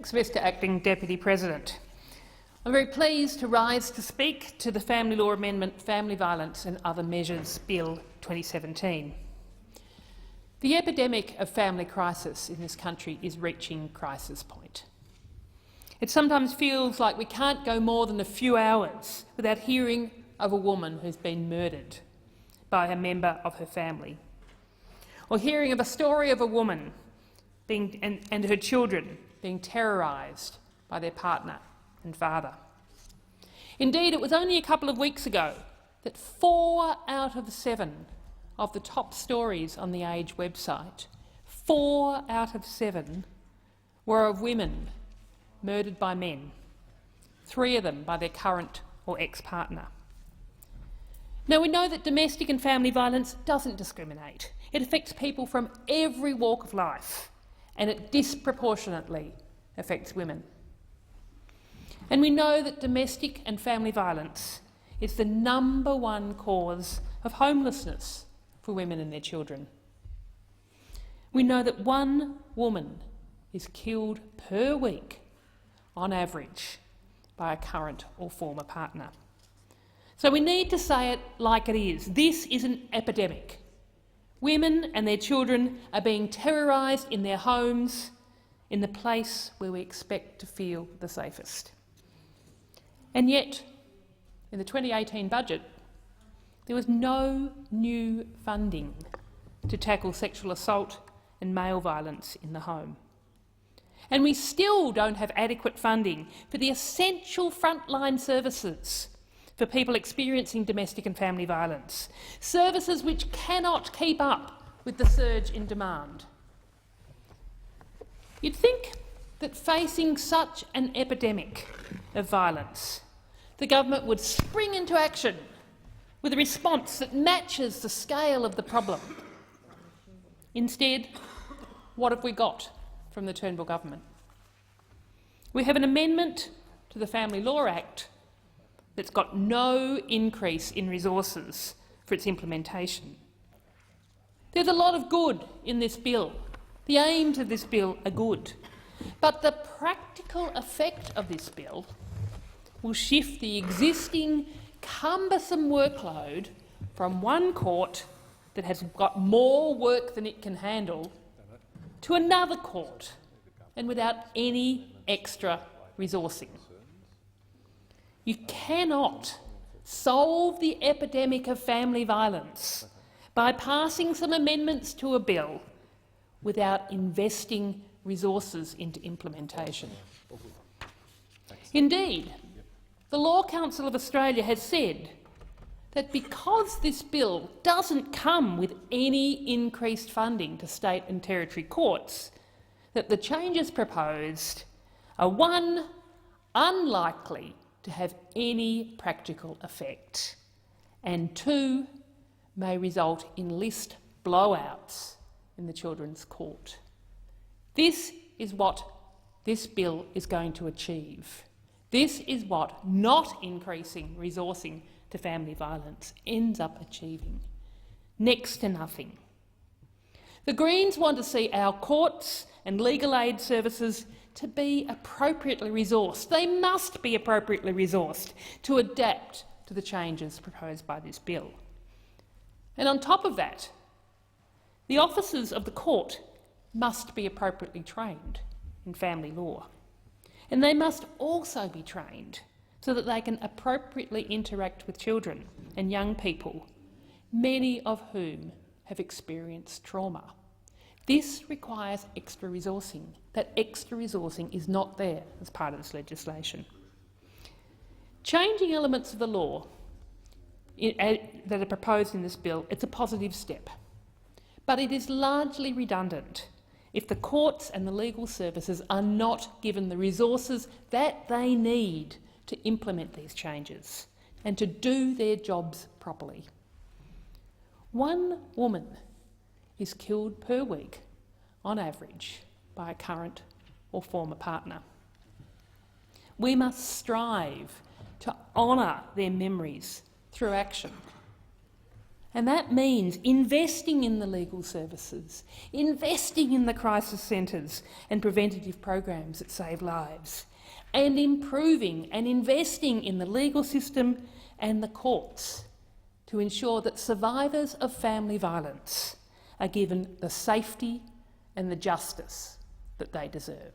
Mr Acting Deputy President. I'm very pleased to rise to speak to the Family Law Amendment Family Violence and Other Measures Bill 2017. The epidemic of family crisis in this country is reaching crisis point. It sometimes feels like we can't go more than a few hours without hearing of a woman who's been murdered by a member of her family, or hearing of a story of a woman and her children being terrorised by their partner and father. Indeed, it was only a couple of weeks ago that 4 out of 7 of the top stories on the Age website, 4 out of 7 were of women murdered by men, 3 of them by their current or ex-partner. Now, we know that domestic and family violence doesn't discriminate. It affects people from every walk of life, and it disproportionately affects women. And we know that domestic and family violence is the #1 cause of homelessness for women and their children. We know that 1 woman is killed per week, on average, by a current or former partner. So we need to say it like it is. This is an epidemic. Women and their children are being terrorised in their homes, in the place where we expect to feel the safest. And yet, in the 2018 budget, there was no new funding to tackle sexual assault and male violence in the home. And we still don't have adequate funding for the essential frontline services for people experiencing domestic and family violence, services which cannot keep up with the surge in demand. You'd think that facing such an epidemic of violence, the government would spring into action with a response that matches the scale of the problem. Instead, what have we got from the Turnbull government? We have an amendment to the Family Law Act that's got no increase in resources for its implementation. There's a lot of good in this bill. The aims of this bill are good, but the practical effect of this bill will shift the existing cumbersome workload from one court that has got more work than it can handle to another court, and without any extra resourcing. You cannot solve the epidemic of family violence by passing some amendments to a bill without investing resources into implementation. Indeed, the Law Council of Australia has said that because this bill doesn't come with any increased funding to state and territory courts, that the changes proposed are 1, unlikely to have any practical effect, and 2, may result in list blowouts in the Children's Court. This is what this bill is going to achieve. This is what not increasing resourcing to family violence ends up achieving. Next to nothing. The Greens want to see our courts and legal aid services to be appropriately resourced. They must be appropriately resourced to adapt to the changes proposed by this bill. And on top of that, the officers of the court must be appropriately trained in family law. And they must also be trained so that they can appropriately interact with children and young people, many of whom have experienced trauma. This requires extra resourcing. That extra resourcing is not there as part of this legislation. Changing elements of the law that are proposed in this bill, it's a positive step, but it is largely redundant if the courts and the legal services are not given the resources that they need to implement these changes and to do their jobs properly. 1 woman is killed per week, on average, by a current or former partner. We must strive to honour their memories through action. And that means investing in the legal services, investing in the crisis centres and preventative programs that save lives, and improving and investing in the legal system and the courts to ensure that survivors of family violence are given the safety and the justice that they deserve.